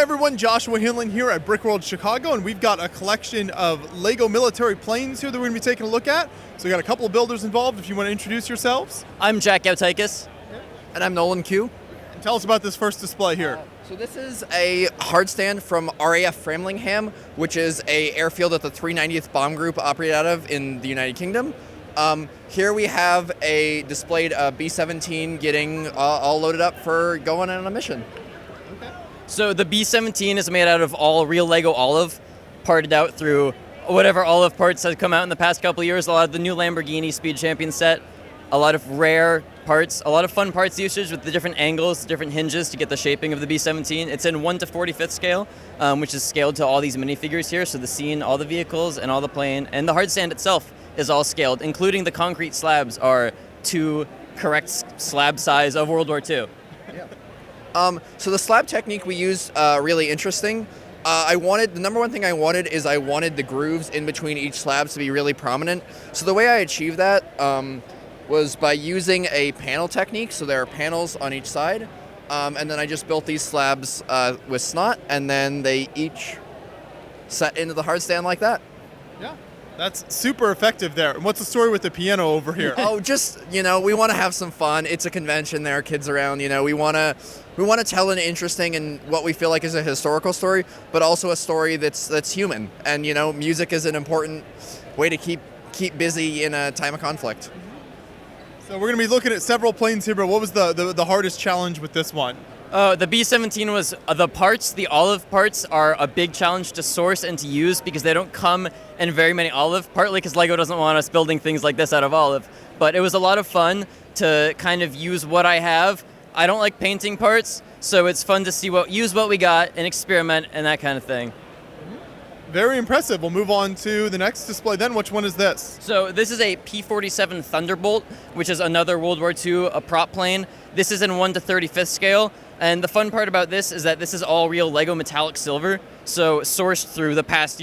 Hey everyone, Joshua Hanlon here at Brickworld Chicago, and we've got a collection of Lego military planes here that we're going to be taking a look at. So we got a couple of builders involved. If you want to introduce yourselves. I'm Jautaikis. And I'm Nolan Q. And tell us about this first display here. So this is a hard stand from RAF Framlingham, which is a airfield that the 390th Bomb Group operated out of in the United Kingdom. Here we have a displayed B-17 getting all loaded up for going on a mission. So the B-17 is made out of all real Lego olive, parted out through whatever olive parts have come out in the past couple of years. A lot of the new Lamborghini Speed Champion set, a lot of rare parts, a lot of fun parts usage with the different angles, different hinges to get the shaping of the B-17. It's in 1/45 scale, which is scaled to all these minifigures here. So the scene, all the vehicles, and all the plane, and the hard stand itself is all scaled, including the concrete slabs are to correct slab size of World War II. So the slab technique we used really interesting. The number one thing I wanted the grooves in between each slabs to be really prominent. So the way I achieved that was by using a panel technique. So there are panels on each side, and then I just built these slabs with snot, and then they each set into the hard stand like that. Yeah. That's super effective there. And what's the story with the piano over here? Oh, just, we want to have some fun. It's a convention. There are kids around. We want to tell an interesting and what we feel like is a historical story, but also a story that's human. And, music is an important way to keep busy in a time of conflict. So we're going to be looking at several planes here, but what was the hardest challenge with this one? The B-17 was the olive parts are a big challenge to source and to use because they don't come in very many olive, partly because Lego doesn't want us building things like this out of olive. But it was a lot of fun to kind of use what I have. I don't like painting parts, so it's fun to use what we got and experiment and that kind of thing. Very impressive. We'll move on to the next display then. Which one is this? So this is a P-47 Thunderbolt, which is another World War II prop plane. This is in 1/35 scale. And the fun part about this is that this is all real Lego metallic silver. So sourced through the past,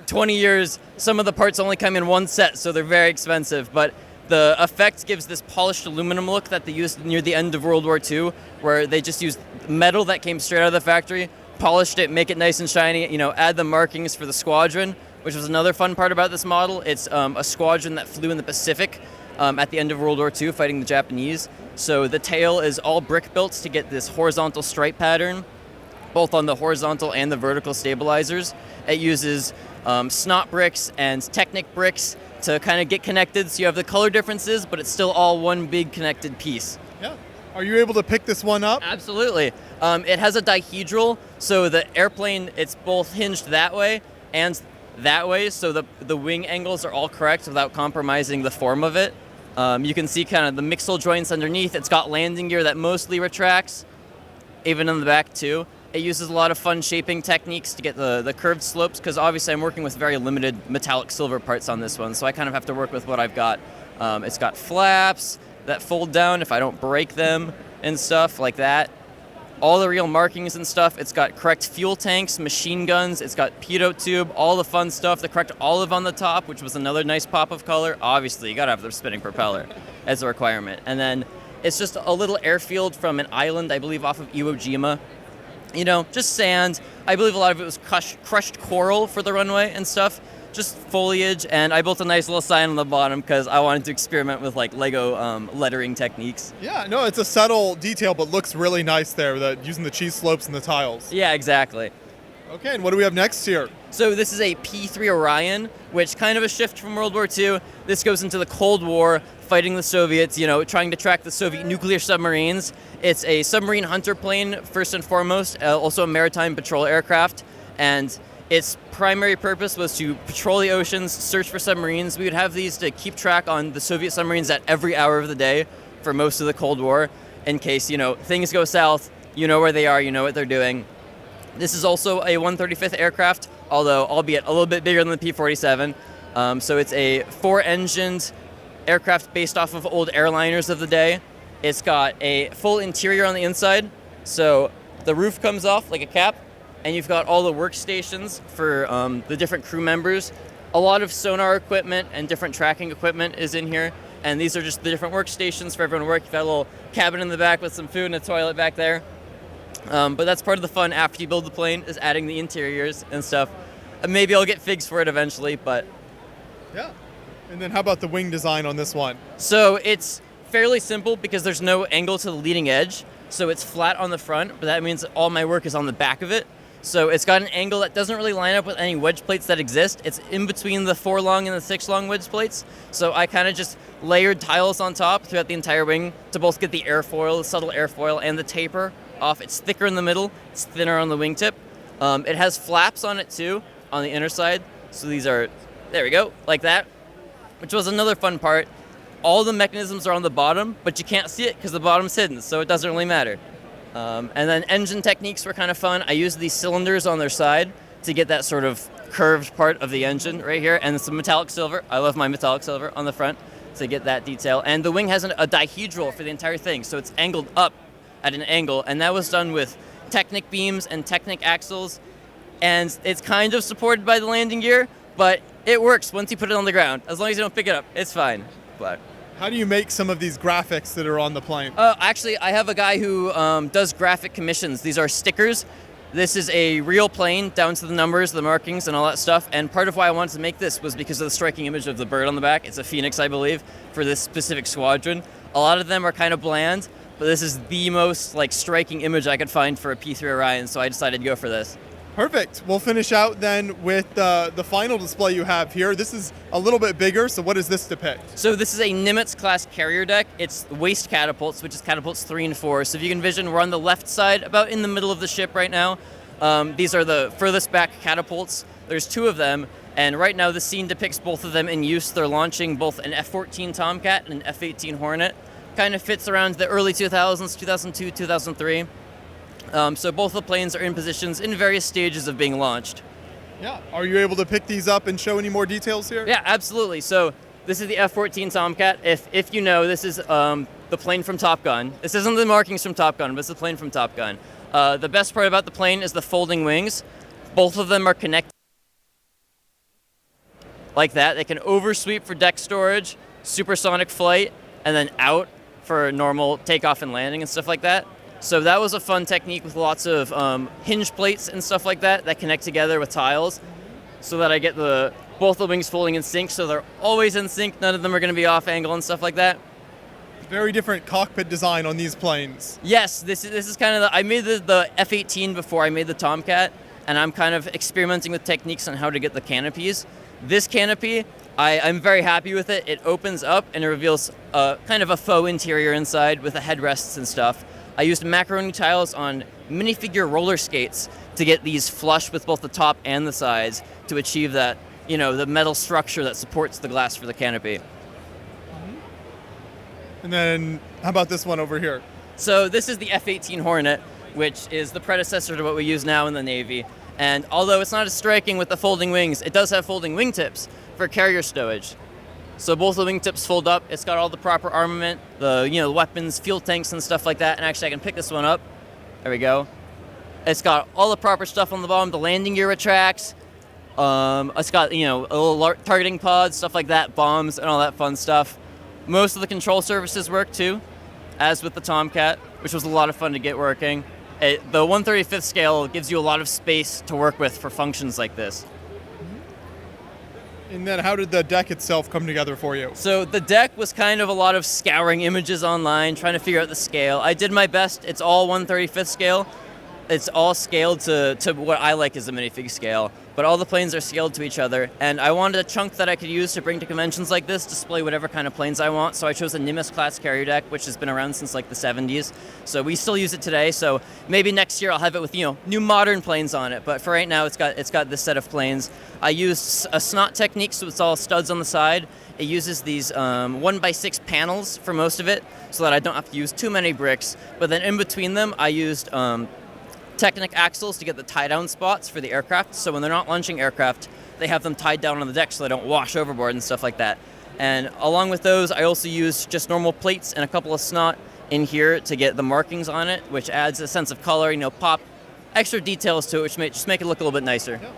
20 years, some of the parts only come in one set, so they're very expensive. But the effect gives this polished aluminum look that they used near the end of World War II, where they just used metal that came straight out of the factory, polished it, make it nice and shiny, add the markings for the squadron, which was another fun part about this model. It's a squadron that flew in the Pacific at the end of World War II fighting the Japanese. So the tail is all brick built to get this horizontal stripe pattern, both on the horizontal and the vertical stabilizers. It uses snot bricks and Technic bricks to kind of get connected, so you have the color differences, but it's still all one big connected piece. Yeah. Are you able to pick this one up? Absolutely. It has a dihedral, so the airplane, it's both hinged that way and that way, so the wing angles are all correct without compromising the form of it. You can see kind of the mixel joints underneath. It's got landing gear that mostly retracts, even in the back too. It uses a lot of fun shaping techniques to get the curved slopes, because obviously I'm working with very limited metallic silver parts on this one, so I kind of have to work with what I've got. It's got flaps that fold down if I don't break them and stuff like that. All the real markings and stuff. It's got correct fuel tanks, machine guns. It's got pitot tube, all the fun stuff. The correct olive on the top, which was another nice pop of color. Obviously, you gotta have the spinning propeller as a requirement. And then it's just a little airfield from an island, I believe, off of Iwo Jima. Just sand. I believe a lot of it was crushed coral for the runway and stuff. Just foliage, and I built a nice little sign on the bottom because I wanted to experiment with Lego lettering techniques. Yeah, no, it's a subtle detail, but looks really nice there, using the cheese slopes and the tiles. Yeah, exactly. Okay, and what do we have next here? So this is a P-3 Orion, which kind of a shift from World War II. This goes into the Cold War, fighting the Soviets, trying to track the Soviet nuclear submarines. It's a submarine hunter plane, first and foremost, also a maritime patrol aircraft, and its primary purpose was to patrol the oceans, search for submarines. We would have these to keep track on the Soviet submarines at every hour of the day for most of the Cold War, in case, things go south, you know where they are, you know what they're doing. This is also a 1/35th aircraft, although albeit a little bit bigger than the P-47. So it's a 4-engined aircraft based off of old airliners of the day. It's got a full interior on the inside, so the roof comes off like a cap, and you've got all the workstations for the different crew members. A lot of sonar equipment and different tracking equipment is in here, and these are just the different workstations for everyone to work. You've got a little cabin in the back with some food and a toilet back there. But that's part of the fun after you build the plane, is adding the interiors and stuff. And maybe I'll get figs for it eventually, but... Yeah. And then how about the wing design on this one? So it's fairly simple because there's no angle to the leading edge. So it's flat on the front, but that means all my work is on the back of it. So it's got an angle that doesn't really line up with any wedge plates that exist. It's in between the 4 long and the 6 long wedge plates. So I kind of just layered tiles on top throughout the entire wing to both get the airfoil, the subtle airfoil, and the taper off. It's thicker in the middle, it's thinner on the wingtip. It has flaps on it too, on the inner side. So these are, there we go, like that, which was another fun part. All the mechanisms are on the bottom, but you can't see it because the bottom's hidden, so it doesn't really matter. And then engine techniques were kind of fun. I used these cylinders on their side to get that sort of curved part of the engine right here, and some metallic silver. I love my metallic silver on the front to get that detail. And the wing has a dihedral for the entire thing, so it's angled up at an angle, and that was done with Technic beams and Technic axles, and it's kind of supported by the landing gear, but it works once you put it on the ground. As long as you don't pick it up, it's fine. But how do you make some of these graphics that are on the plane? Actually, I have a guy who does graphic commissions. These are stickers. This is a real plane, down to the numbers, the markings, and all that stuff. And part of why I wanted to make this was because of the striking image of the bird on the back. It's a phoenix, I believe, for this specific squadron. A lot of them are kind of bland, but this is the most striking image I could find for a P3 Orion, so I decided to go for this. Perfect. We'll finish out then with the final display you have here. This is a little bit bigger, so what does this depict? So this is a Nimitz class carrier deck. It's waist catapults, which is catapults 3 and 4. So if you can envision, we're on the left side, about in the middle of the ship right now. These are the furthest back catapults. There's 2 of them, and right now the scene depicts both of them in use. They're launching both an F-14 Tomcat and an F-18 Hornet. Kind of fits around the early 2000s, 2002, 2003. So both the planes are in positions in various stages of being launched. Yeah. Are you able to pick these up and show any more details here? Yeah, absolutely. So this is the F-14 Tomcat. If you know, this is the plane from Top Gun. This isn't the markings from Top Gun, but it's the plane from Top Gun. The best part about the plane is the folding wings. Both of them are connected like that. They can oversweep for deck storage, supersonic flight, and then out for normal takeoff and landing and stuff like that. So that was a fun technique with lots of hinge plates and stuff like that connect together with tiles, so that I get both the wings folding in sync, so they're always in sync. None of them are going to be off angle and stuff like that. Very different cockpit design on these planes. Yes, this is kind of I made the F-18 before I made the Tomcat, and I'm kind of experimenting with techniques on how to get the canopies. This canopy, I'm very happy with it. It opens up and it reveals kind of a faux interior inside with the headrests and stuff. I used macaroni tiles on minifigure roller skates to get these flush with both the top and the sides to achieve that, the metal structure that supports the glass for the canopy. And then how about this one over here? So this is the F-18 Hornet, which is the predecessor to what we use now in the Navy. And although it's not as striking with the folding wings, it does have folding wingtips for carrier stowage. So both the wingtips fold up. It's got all the proper armament, the weapons, fuel tanks, and stuff like that. And actually, I can pick this one up. There we go. It's got all the proper stuff on the bottom. The landing gear retracts. It's got a little targeting pods, stuff like that, bombs, and all that fun stuff. Most of the control surfaces work too, as with the Tomcat, which was a lot of fun to get working. The 1/35th scale gives you a lot of space to work with for functions like this. And then how did the deck itself come together for you? So the deck was kind of a lot of scouring images online, trying to figure out the scale. I did my best. It's all 1/35th scale. It's all scaled to what I like is a minifig scale, but all the planes are scaled to each other. And I wanted a chunk that I could use to bring to conventions like this, display whatever kind of planes I want. So I chose a Nimitz class carrier deck, which has been around since the 70s. So we still use it today. So maybe next year I'll have it with new modern planes on it. But for right now, it's got this set of planes. I used a snot technique, so it's all studs on the side. It uses these 1x6 panels for most of it, so that I don't have to use too many bricks. But then in between them, I used Technic axles to get the tie-down spots for the aircraft. So when they're not launching aircraft, they have them tied down on the deck so they don't wash overboard and stuff like that. And along with those, I also used just normal plates and a couple of snot in here to get the markings on it, which adds a sense of color, pop, extra details to it, which just make it look a little bit nicer. Yeah.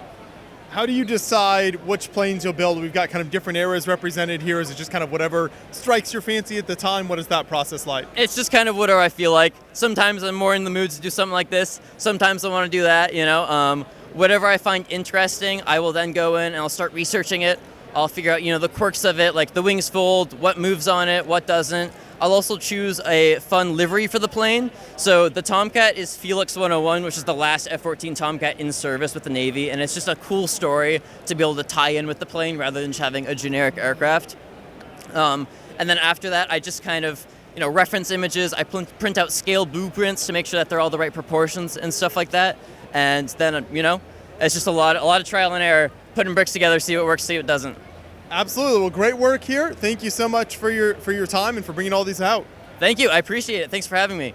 How do you decide which planes you'll build? We've got kind of different eras represented here. Is it just kind of whatever strikes your fancy at the time? What is that process like? It's just kind of whatever I feel like. Sometimes I'm more in the mood to do something like this. Sometimes I want to do that, you know. Whatever I find interesting, I will then go in and I'll start researching it. I'll figure out, you know, the quirks of it, like the wings fold, what moves on it, what doesn't. I'll also choose a fun livery for the plane. So the Tomcat is Felix 101, which is the last F-14 Tomcat in service with the Navy, and it's just a cool story to be able to tie in with the plane rather than just having a generic aircraft. And then after that, I just kind of, you know, reference images. I print out scale blueprints to make sure that they're all the right proportions and stuff like that. And then, you know, it's just a lot of trial and error, putting bricks together, see what works, see what doesn't. Absolutely. Well, great work here. Thank you so much for your time and for bringing all these out. Thank you. I appreciate it. Thanks for having me.